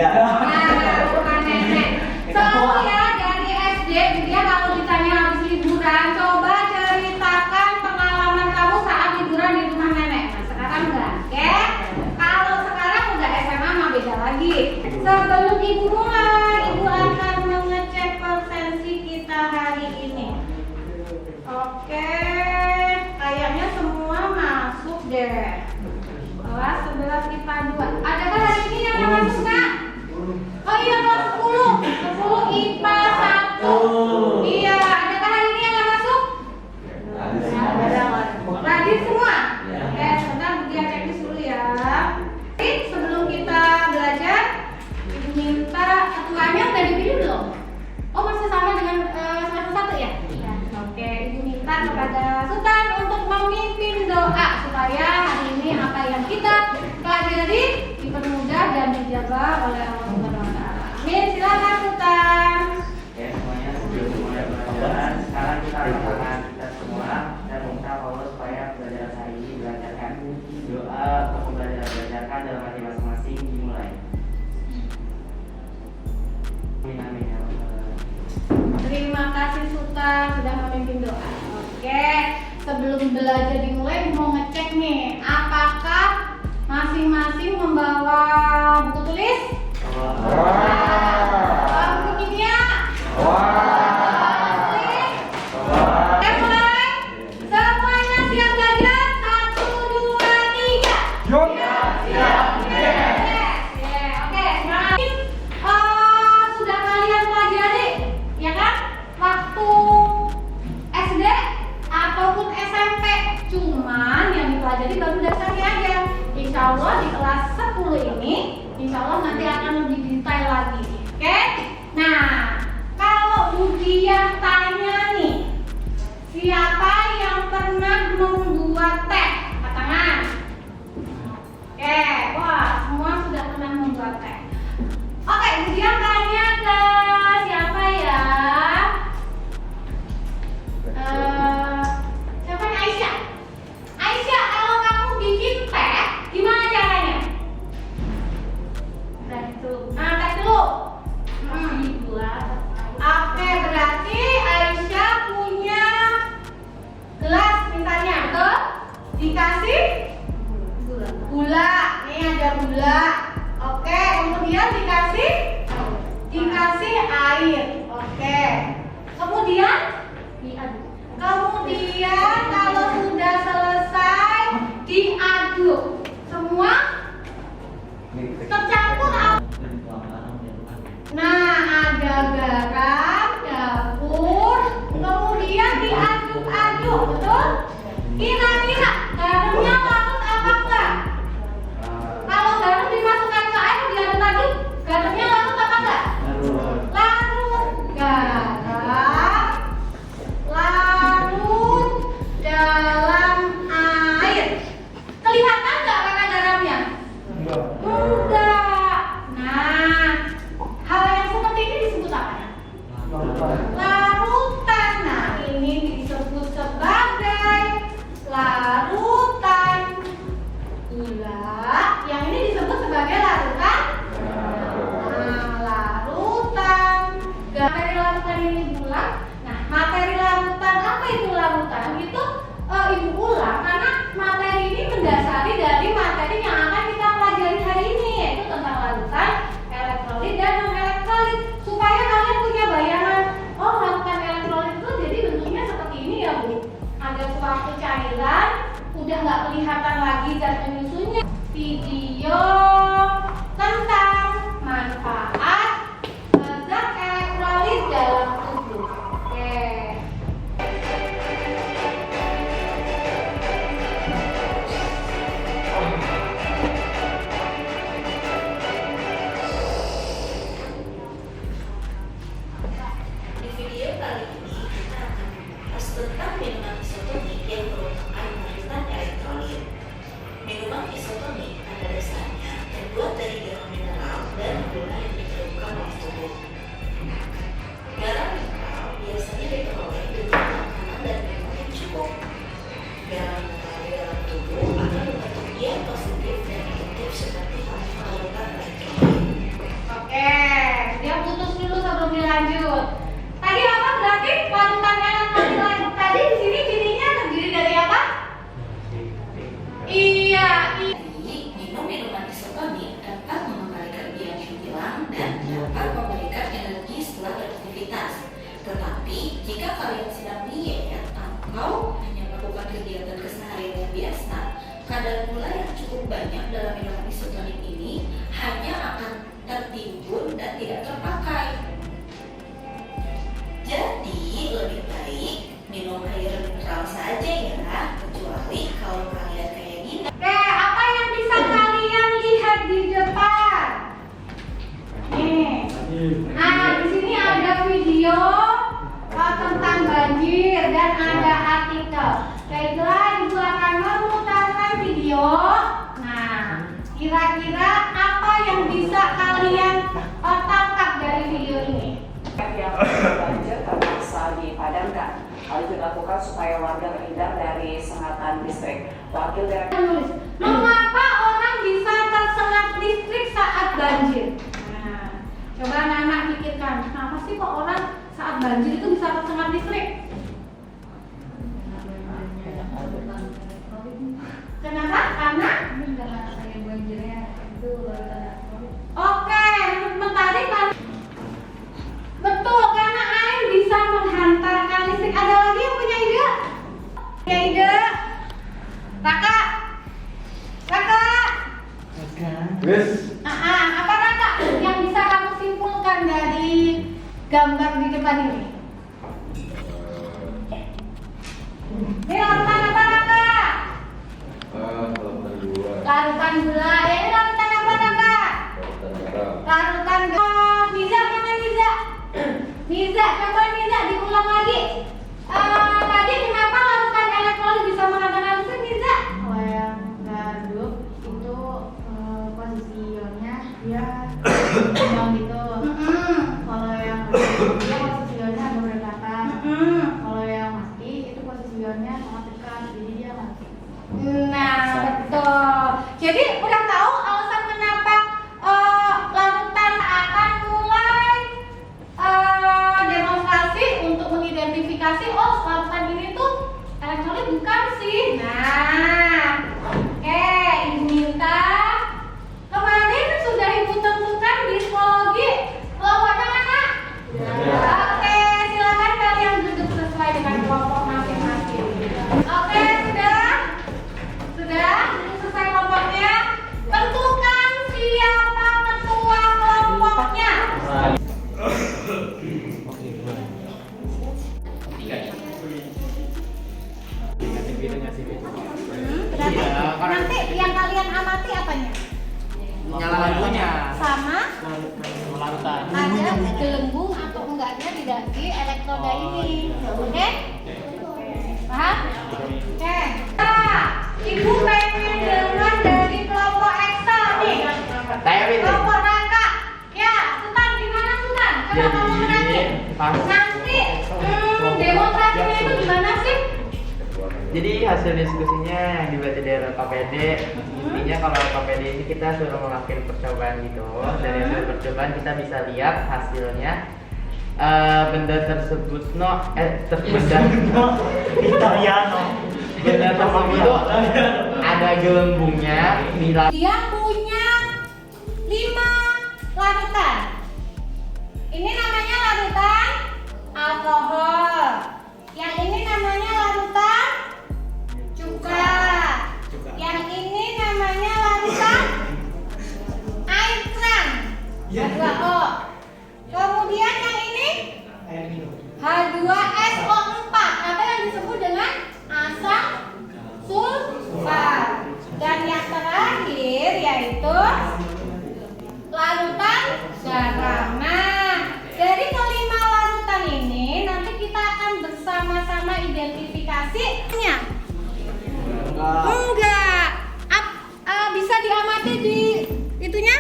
Iya. Nah, bukan nenek. Soalnya dari SD dia kalau ditanya habis liburan, coba ceritakan pengalaman kamu saat liburan di rumah nenek. Nah, sekarang enggak, oke? Kalau sekarang udah SMA mah beda lagi. Sebelum ibu mulai, ibu akan mengecek persensi kita hari ini. Oke, kayaknya semua masuk deh. Kelas 11 IPA 2. Adakah hari ini yang nggak masuk, Kak? Oh iya, kelas 10. 10 IPA 1. Iya, adakah hari ini yang nggak masuk? Rajin semua? Oke, sebentar dia checklist dulu ya. Sebelum kita belajar, ibu minta ketuanya udah dipilih belum? Oh, masih sama dengan semester 1 ya? Iya. Oke, ibu minta kepada Sultan untuk memimpin doa supaya hari ini apa yang kita pelajari dipermudah dan dijaga oleh Allah Subhanahu wa taala. Amin. Silakan Sultan. Ya semuanya, sebelum mulai pelajaran, sekarang kita angkat kita semua dan meminta Allah supaya pelajaran hari ini belajarkan doa untuk belajarkan dalam hati masing-masing dimulai. Amin amin ya Allah. Terima kasih Sultan sudah memimpin doa. Oke, sebelum belajar dimulai mau ngecek nih, apakah masing-masing membawa buku tulis? Buku kimia? Oke, mulai. Semuanya siap belajar? 1, 2, 3. Oke, semangat. Sudah kalian pelajari, ya kan? Waktu SD ataupun SMP, cuman yang dipelajari baru dasarnya aja. Insya Allah di kelas 10 ini, insya Allah nanti akan lebih detail lagi. Oke? Nah, kalau Budiah tanya nih, siapa yang pernah membuat teh? Angkat tangan. Oke, wah semua sudah pernah membuat teh. Oke, Budiah tanya ke siapa ya? Siapa nih? Aisyah. Aisyah, kalau kamu bikin teh, gimana caranya? Teh dulu. Oke, berarti Aisyah punya gelas mintanya, betul? Dikasih gula. Nih ada gula. Oke, kemudian dikasih air. Oke. Kemudian kalau sudah selesai diaduk, semua tercampur. Nah, ada garam, dapur, kemudian diaduk-aduk, betul? Kira-kira garamnya larut apa enggak? Kalau garam dimasukkan ke air diaduk-aduk, garamnya larut apa enggak? Larut. Larut dalam air. Kelihatan nggak warna garamnya? Enggak. Nah, hal yang seperti ini disebut apa? lanjut. Tadi apa berarti larutan elektrolit tadi di sini cirinya terdiri dari apa? Iya. Minum minuman isotonik dapat mengembalikan biang yang hilang dan dapat memberikan energi setelah beraktivitas. Tetapi jika kalian sedang diet atau hanya melakukan kegiatan keseharian yang biasa, kadar gula yang cukup banyak dalam minuman isotonik ini hanya akan tertimbun dan tidak terpakai. Jadi lebih baik minum air mineral saja ya, kecuali kalau kalian kayak gini. Oke, apa yang bisa kalian lihat di depan? Nih. Nah, di sini ada video tentang banjir dan ada artikel. Baiklah, Ibu akan memutarkan video. Nah, kira-kira apa yang bisa kalian tangkap dari video ini? Yang banjir terpaksa dipadamkan. Hal itu dilakukan supaya warga terhindar dari sengatan listrik. Wakil Direktur Menulis, mengapa orang bisa tersengat listrik saat banjir? Nah, coba anak-anak pikirkan, kenapa sih kok orang saat banjir itu bisa tersengat listrik? Kenapa? Karena oke, mentari kan? Betul, karena air bisa menghantarkan listrik. Ada lagi yang punya ide? Punya ide? Raka? Apa Raka yang bisa kamu simpulkan dari gambar di depan ini? Ini larutan apa Raka? Larutan gula. Ini larutan apa Raka? Larutan gula. Niza mana Niza? Niza, coba Niza diulang lagi. Tadi kenapa larutan elektrolit bisa menghantarkan listrik Niza? Kalau yang redup itu posisi ionnya dia ion gitu. Kalau yang redup dia posisi ionnya agak berdekatan. Kalau yang mati itu posisi ionnya sangat dekat, jadi dia mati. Nah, betul. Jadi udah tahu alasan kenapa larutan akan mulai demonstrasi untuk mengidentifikasi larutan ini tuh elektrolit bukan sih. Nah, oke, Ibu minta kemarin sudah Ibu tentukan di psikologi kelompoknya mana? Oke, silakan kalian duduk sesuai dengan kelompok masing-masing. Oke, sudah selesai kelompoknya. Tentukan siapa ketua kelompoknya. Nanti yang kalian amati apanya? Nyala lampunya. Sama Larutan. ada gelembung atau enggaknya di elektroda ini. Oke? Paham? Oke. Ibu pengen dengar dari kelompok Excel nih. Kelompok Raka. Ya, Sultan gimana Sultan? Coba kamu menangin. Nanti demonstrasinya itu gimana sih? Jadi hasil diskusinya yang dibaca dari LKPD, intinya kalau LKPD ini kita suruh melakukan percobaan gitu. Dari hasil percobaan kita bisa lihat hasilnya benda tersebut benda tersebut itu ada gelembungnya di Dia punya 5 larutan. Ini namanya larutan alkohol. Yang ini namanya larutan cuka. Yang ini namanya larutan air trans H2O. Kemudian yang ini H2SO4 atau yang disebut dengan asam sulfat. Dan yang terakhir yaitu larutan garam. Nah, dari kelima larutan ini nanti kita akan bersama-sama identifikasinya. Enggak. Bisa diamati di itunya?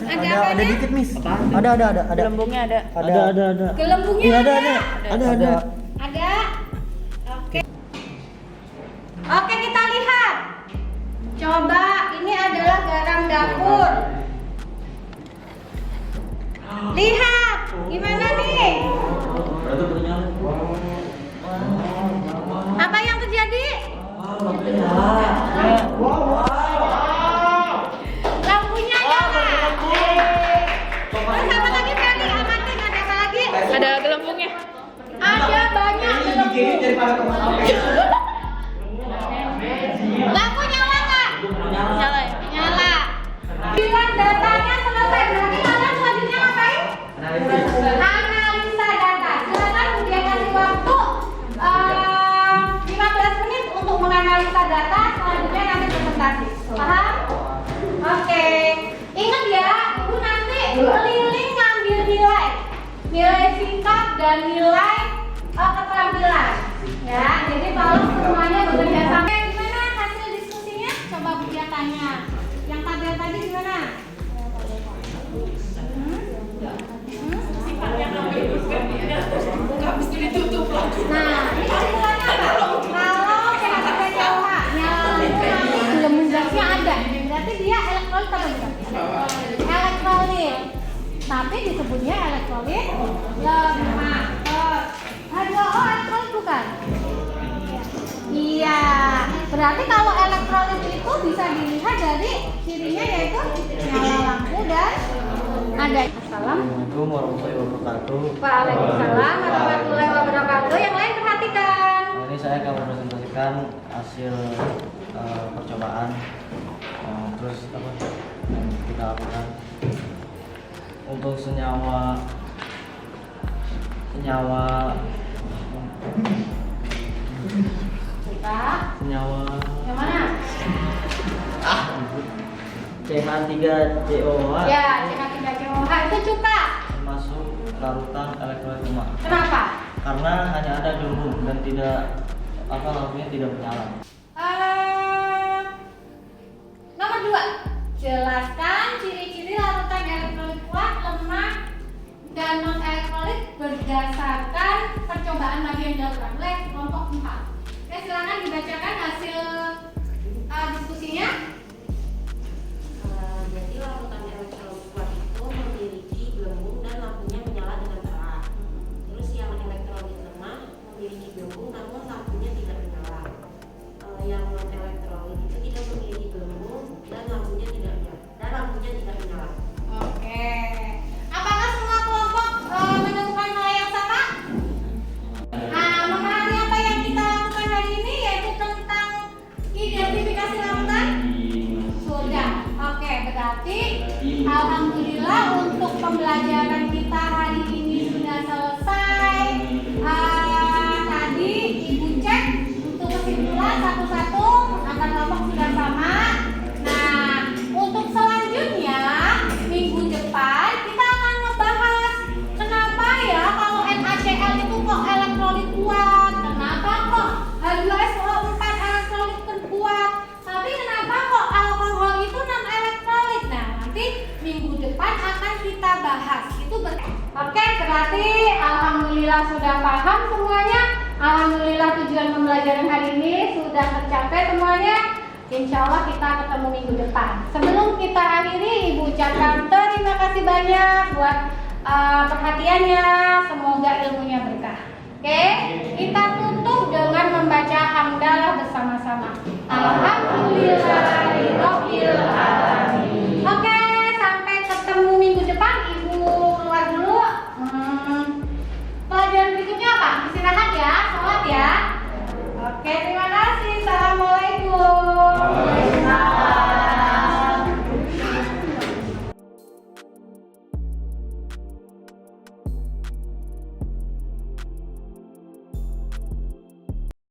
Ada dikit Miss. Ada. Gelembungnya ada. Ada. Gelembungnya Ada. Ada. Oke. Oke, kita lihat. Coba, ini adalah garam dapur. Lihat, gimana nih? Lampunya nyala. Terus apa lagi Feli? Amatin ada apa lagi? Ada gelembungnya. Ada banyak gelembung. Lampu nyala nggak? Nyala ya? Nyala. Bilang datanya selesai, berarti kalian selanjutnya ngapain? Analisa data. Silakan Budia kasih waktu 15 menit untuk menganalisa data. Selanjutnya nanti presentasi. Paham? Oke. Ingat ya, Ibu nanti keliling ngambil nilai singkat dan nilai keterampilan. Ya, jadi kalau semuanya bekerja sama. Gimana hasil diskusinya? Coba Budia tanya. Yang tabel tadi gimana? Nah, ini kesimpulannya apa? Kalau PHBPCOH nyala lampu nanti gelembung gasnya ada, berarti dia elektrolit apa bukan? Elektrolit. Tapi disebutnya elektrolit lemah. H2O elektrolit bukan? Iya, berarti kalau elektrolit itu bisa dilihat dari cirinya yaitu nyala lampu dan ada. Assalamualaikum warahmatullahi wabarakatuh. Waalaikumsalam warahmatullahi wabarakatuh. Yang lain perhatikan. Ini saya akan mempresentasikan hasil percobaan terus apa yang kita lakukan untuk senyawa Yang mana? CH3COH Ya, CH3COH itu cuka. termasuk larutan elektrolit lemah. Kenapa? Karena hanya ada gelembung dan lampunya tidak menyala. Nomor 2. Jelaskan ciri-ciri larutan elektrolit kuat, lemah, dan non elektrolit berdasarkan percobaan bagian darurat. Mulai kelompok 4. Oke, silakan dibacakan hasil diskusinya. Jadi larutan elektrolit kuat itu memiliki gelembung dan lampunya menyala dengan terang. Terus yang elektrolit lemah memiliki gelembung namun lampunya tidak menyala. Yang non elektrolit itu tidak memiliki gelembung dan lampunya tidak menyala. Oke. Apakah semua kelompok menemukan hal yang sama? Nah, memahami apa yang kita lakukan hari ini yaitu tentang identifikasi larutan? Sudah. Oke, berarti alhamdulillah untuk pembelajaran kita hari ini sudah selesai. Tadi Ibu cek untuk kesimpulan satu-satu angka kelompok sudah sama. Nah, untuk selanjutnya minggu depan kita akan ngebahas kenapa ya kalau NaCl itu kok elektrolit kuat, kenapa kok H2SO4 elektrolit kuat, tapi kenapa kok alkohol itu non elektrolit. Nah, nanti minggu depan akan kita bahas. Oke, berarti alhamdulillah sudah paham semuanya. Alhamdulillah tujuan pembelajaran hari ini sudah tercapai semuanya. Insya Allah kita ketemu minggu depan. Sebelum kita akhiri, Ibu ucapkan terima kasih banyak buat perhatiannya. Semoga ilmunya berkah. Oke, kita tutup dengan membaca hamdalah bersama-sama. Alhamdulillah.